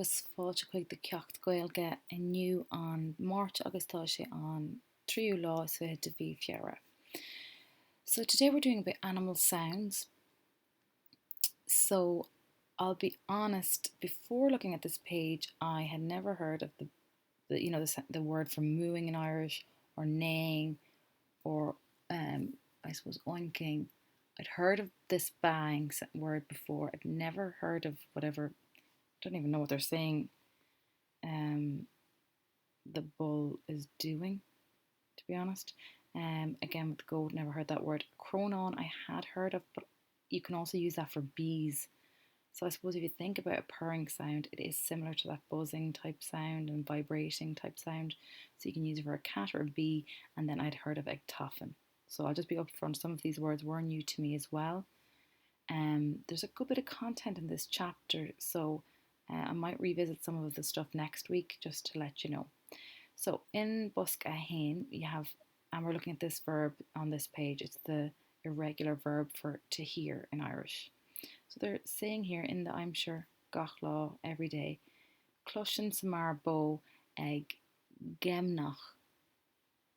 Agus fáilte chuig de ceacht Gaeilge inniu an Máirt agus tá sé an tríú lá de bhí fiara. So today we're doing about animal sounds. So I'll be honest, before looking at this page, I had never heard of the word for mooing in Irish, or neighing, or I suppose oinking. I'd heard of this bang word before. I'd never heard of whatever. Don't even know what they're saying. The bull is doing, to be honest. Again, with the goat, never heard that word. Cronon, I had heard of, but you can also use that for bees. So I suppose if you think about a purring sound, it is similar to that buzzing type sound and vibrating type sound. So you can use it for a cat or a bee. And then I'd heard of ectophon. So I'll just be upfront. Some of these words were new to me as well. There's a good bit of content in this chapter, so I might revisit some of the stuff next week just to let you know. So in Busk a hain, you have, and we're looking at this verb on this page, it's the irregular verb for to hear in Irish. So they're saying here in the I'm sure gach law every day, Clushin samar bo ag gemnach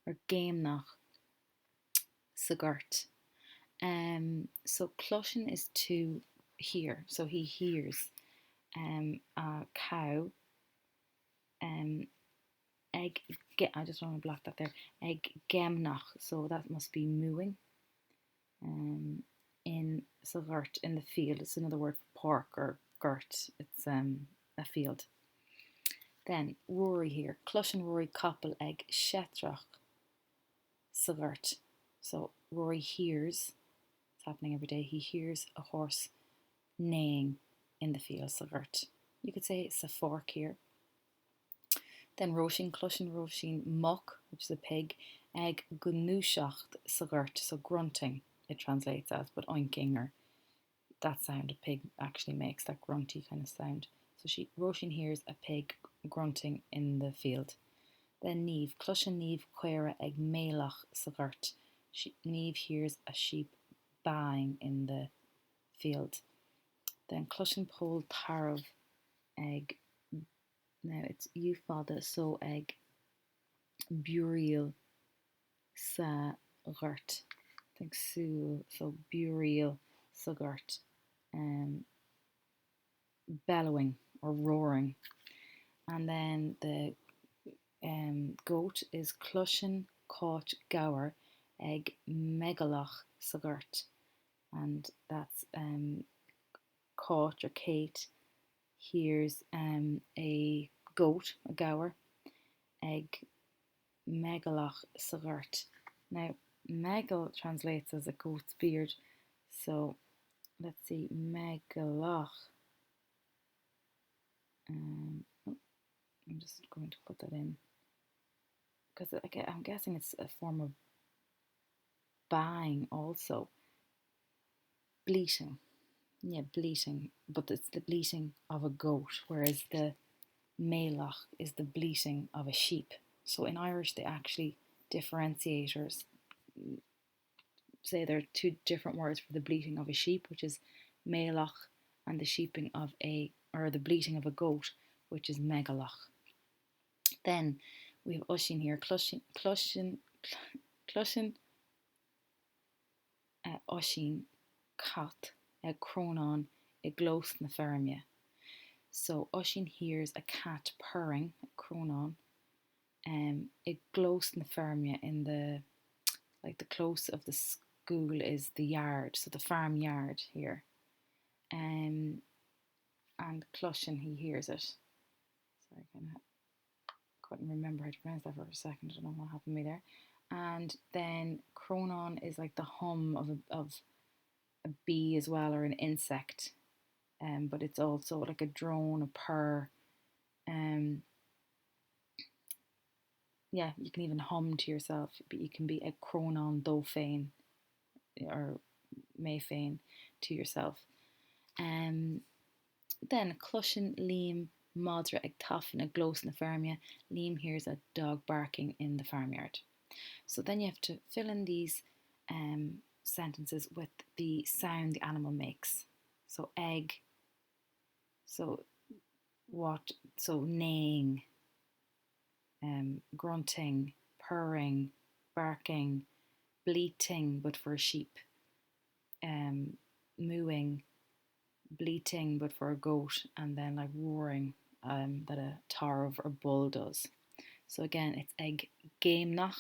or gamnach sagart. So clushin is to hear, so he hears a cow. Egg, I just want to block that there. Egg gemnach, so that must be mooing. In sagart, in the field, it's another word for pork or gert. It's a field. Then Rory here, Clush and Rory couple egg shetrach sagart. So Rory hears, it's happening every day. He hears a horse neighing in the field sagart. You could say it's a fork here. Then Roisin, Clushin, Roisin, muck, which is a pig, egg gunúshacht sagart, so grunting it translates as, but oinking, or that sound a pig actually makes, that grunty kind of sound. So Roisin hears a pig grunting in the field. Then Neve, Clushin Neve quera egg melach sagart. Neve hears a sheep baaing in the field. Then Clushin pole tarav egg. Now it's eufada, so egg burial sa gart. I think so burial sa gart. Bellowing or roaring. And then the goat is Clushin caught gower egg megalach sa gart. And that's caught or Kate hears a goat, a gower, egg megalach sagart. Now, megal translates as a goat's beard, so let's see, megalach. I'm just going to put that in because I'm guessing it's a form of baaing also. Bleating. Yeah, bleating, but it's the bleating of a goat, whereas the melach is the bleating of a sheep. So in Irish, they actually differentiate, or say there are two different words for the bleating of a sheep, which is melach, and the sheeping of the bleating of a goat, which is megalach. Then we have Ushin here, Clushin, Ushin, cat, cronon, a glos na fermia. So Ushin hears a cat purring, cronon, a glos na fermia in the close of the school is the yard, so the farm yard here. And Clushin, he hears it. Sorry, I couldn't remember how to pronounce that for a second. I don't know what happened to me there. And then cronon is like the hum of a bee as well, or an insect. But it's also like a drone, a purr. Yeah, you can even hum to yourself, but you can be a cronon do féin or may féin to yourself. Then Clushin Liam Madra ag tafin a glos na fermia. Liam hears a dog barking in the farmyard. So then you have to fill in these sentences with the sound the animal makes. So egg. So so neighing, grunting, purring, barking, bleating, but for a sheep, mooing, bleating, but for a goat, and then like roaring, that a tarv or bull does. So again, it's ag gaimnach,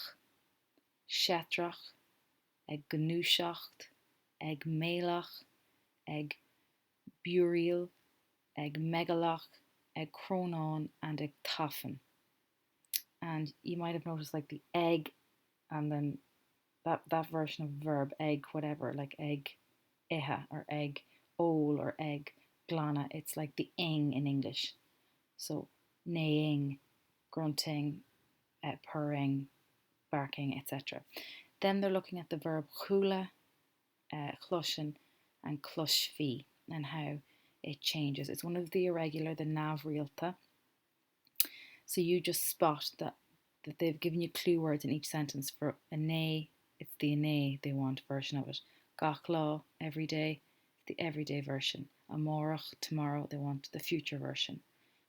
shetrach, ag gnúiseacht, ag mélach, ag burial, ag megalach, ag cronán, and ag tafen. And you might have noticed like the egg, and then that version of verb, egg, whatever, like egg eha or egg ol or egg glana. It's like the ing in English. So neighing, grunting, purring, barking, etc. Then they're looking at the verb chula, chlushin, and clushfi, and how it changes. It's one of the irregular, the navrialta. So you just spot that they've given you clue words in each sentence. For a nay, it's the nay they want version of it. Gachlaw, every day, the everyday version. Amorach, tomorrow, they want the future version.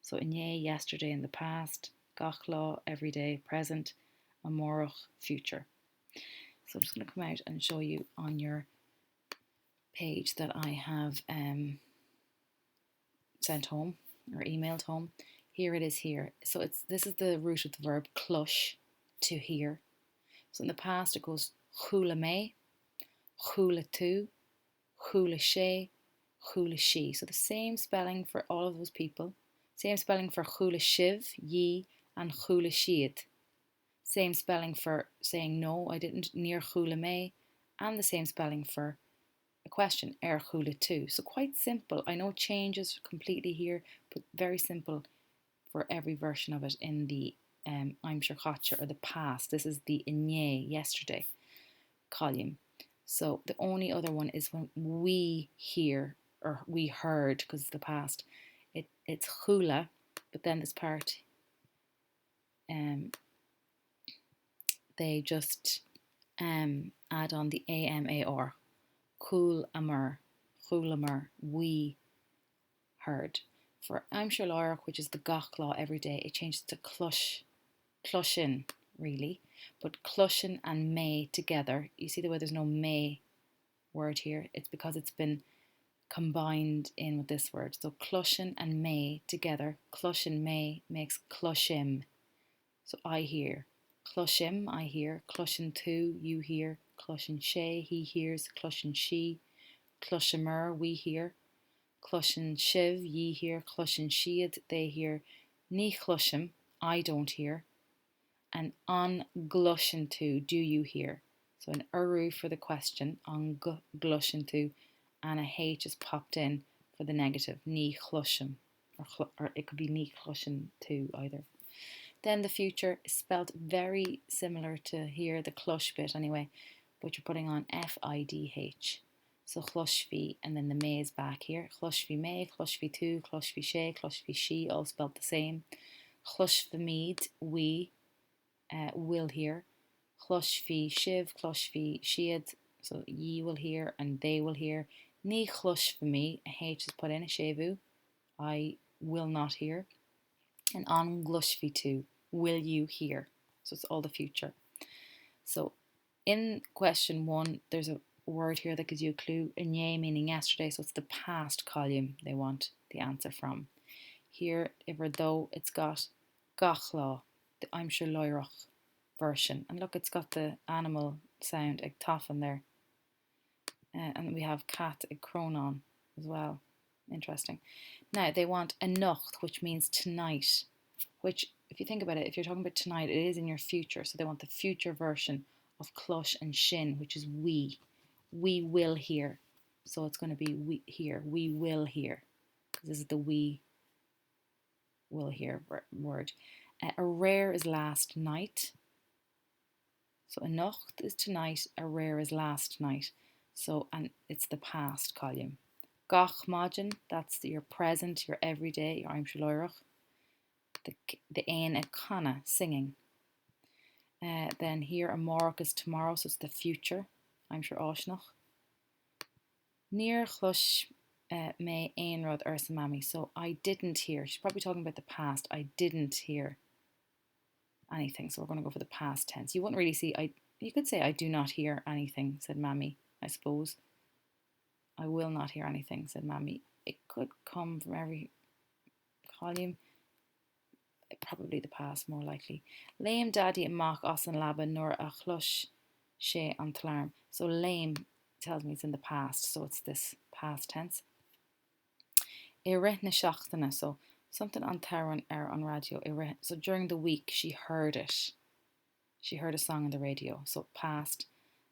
So inye, yesterday, in the past. Gachlaw, every day, present. Amorach, future. So I'm just going to come out and show you on your page that I have sent home or emailed home. Here it is here. So this is the root of the verb clush, to hear. So in the past it goes chula me, chula tu, chula she, chula she. So the same spelling for all of those people. Same spelling for chula shiv, ye, and chula shiad. Same spelling for saying no, I didn't, near chula me, and the same spelling for a question, chula tu. So quite simple. I know it changes completely here, but very simple for every version of it in the I'm sure Ceacht or the past. This is the inye, yesterday column. So the only other one is when we hear or we heard, because it's the past. It's chula, but then this part they just add on the amar. Cool amar, chulamer, we heard. For I'm sure Laura, which is the gachlaw every day, it changes to clushin, really. But clushin and may together, you see the way there's no may word here? It's because it's been combined in with this word. So clushin and may together, clushin may makes clushim. So I hear. Clushim, I hear. Clushin tu, you hear. Clushin she, he hears. Clushin she. Clushimer, we hear. Clushin shiv, ye hear. Clushin shiad, they hear. Ni clushim, I don't hear. And on glushin tu, do you hear? So an uru for the question, on glushin tu, and a H is popped in for the negative, ni chlushim, or it could be ni chlushin tu either. Then the future is spelled very similar to here, the clush bit anyway, but you're putting on FIDH. So chlushvi, and then the may is back here. Chlushvi may, chlushvi tu, chlushvi she, chlushvi she, all spelled the same. Chlushvimid, we will hear. Chlushvi shiv, chlushvi shiad, so ye will hear and they will hear. Ni chlushvimi, a H is put in, a shevu, I will not hear. And on glushvi tu, will you hear? So it's all the future. So in question 1, there's a word here that gives you a clue. Inye meaning yesterday, so it's the past column they want the answer from. Here, even though it's got gachlaw, the I'm sure loirach version. And look, it's got the animal sound, ag toffin there. And we have cat, ag cronon as well. Interesting. Now, they want a nocht, which means tonight, which, if you think about it, if you're talking about tonight, it is in your future. So they want the future version of clush and shin, which is we. We will hear. So it's going to be we hear. We will hear. Because this is the we will hear word. A rare is last night. So a nocht is tonight. A rare is last night. So, and it's the past column. Gach majin, that's your present, your everyday, your I'm shaloirach. The ein a kana, singing. Then here a morach is tomorrow, so it's the future. I'm sure oshnach. Near chlush May Einrod Ursa Mammy. So I didn't hear. She's probably talking about the past. I didn't hear anything. So we're going to go for the past tense. You wouldn't really see. You could say I do not hear anything, said Mammy, I suppose. I will not hear anything, said Mammy. It could come from every column. Probably the past, more likely. Lame daddy amach os an laba nor a chlush she an tlarm. So lame tells me it's in the past, so it's this past tense. Iret na seachtana, so something on Taran on radio. So during the week she heard it. She heard a song on the radio, so past.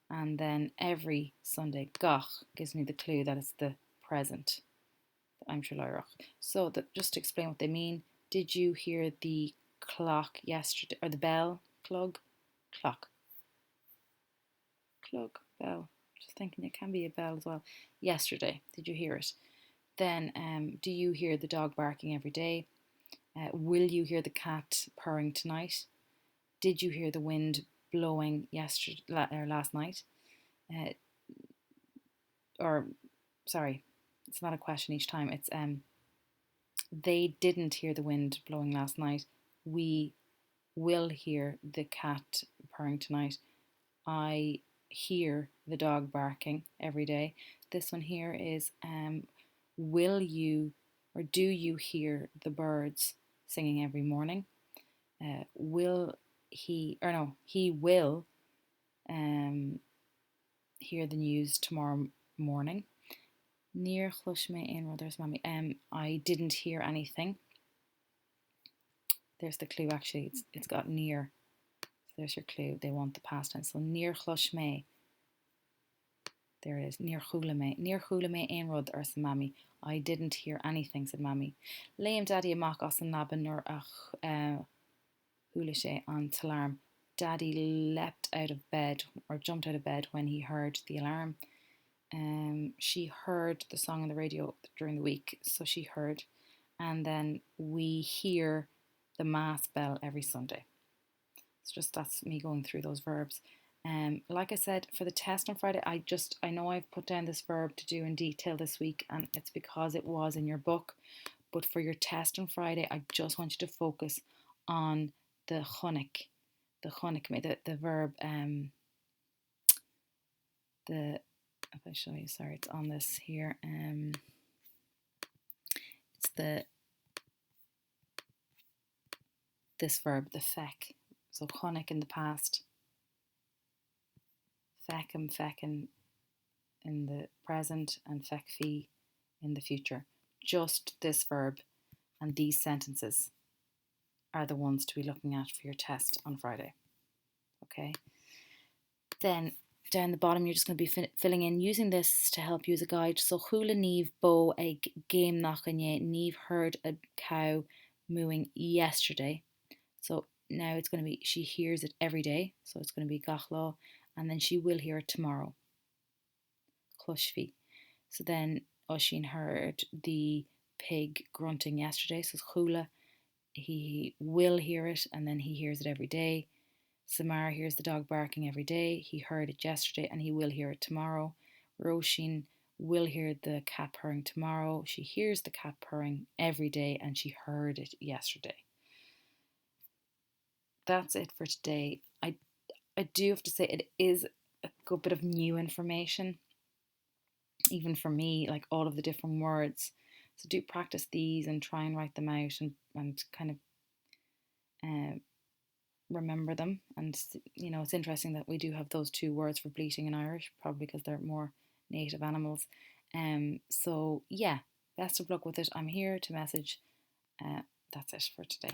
And then every Sunday, gach gives me the clue that it's the present. I'm sure. So just to explain what they mean, did you hear the clock yesterday, or the bell? Clock, bell. Just thinking it can be a bell as well. Yesterday, did you hear it? Then, do you hear the dog barking every day? Will you hear the cat purring tonight? Did you hear the wind blowing last night? Or, sorry, it's not a question each time. It's they didn't hear the wind blowing last night. We will hear the cat purring tonight. I hear the dog barking every day. This one here is will you or do you hear the birds singing every morning? Will he, or no, he will hear the news tomorrow morning. Near chlushme in there's mommy. I didn't hear anything. There's the clue actually. It's got near. So there's your clue. They want the past tense. So near chlushme. There it is. Near chulame. Near chulame ein rud or mammy. I didn't hear anything, said Mammy. Liam daddy amach os an naban nor ach hulishe on talarm. Daddy leapt out of bed or jumped out of bed when he heard the alarm. She heard the song on the radio during the week, so she heard. And then we hear the mass bell every Sunday. It's just that's me going through those verbs. Like I said, for the test on Friday, I know I've put down this verb to do in detail this week, and it's because it was in your book. But for your test on Friday, I just want you to focus on the chonig, the verb, if I show you, sorry, it's on this here. It's this verb, the feck. So chonig in the past, feckin in the present, and feckfi in the future. Just this verb and these sentences are the ones to be looking at for your test on Friday. Okay. Then down the bottom, you're just going to be filling in using this to help you as a guide. So chula neve bo ag game nachanye. Neve heard a cow mooing yesterday. So now it's going to be she hears it every day. So it's going to be gachlo, and then she will hear it tomorrow. Clushfi. So then Oshin heard the pig grunting yesterday. So chula, he will hear it, and then he hears it every day. Samar hears the dog barking every day. He heard it yesterday and he will hear it tomorrow. Roshin will hear the cat purring tomorrow. She hears the cat purring every day and she heard it yesterday. That's it for today. I do have to say it is a good bit of new information, even for me, like all of the different words. So do practice these and try and write them out and kind of remember them. And it's interesting that we do have those two words for bleating in Irish, probably because they're more native animals. So yeah, best of luck with it. I'm here to message. That's it for today.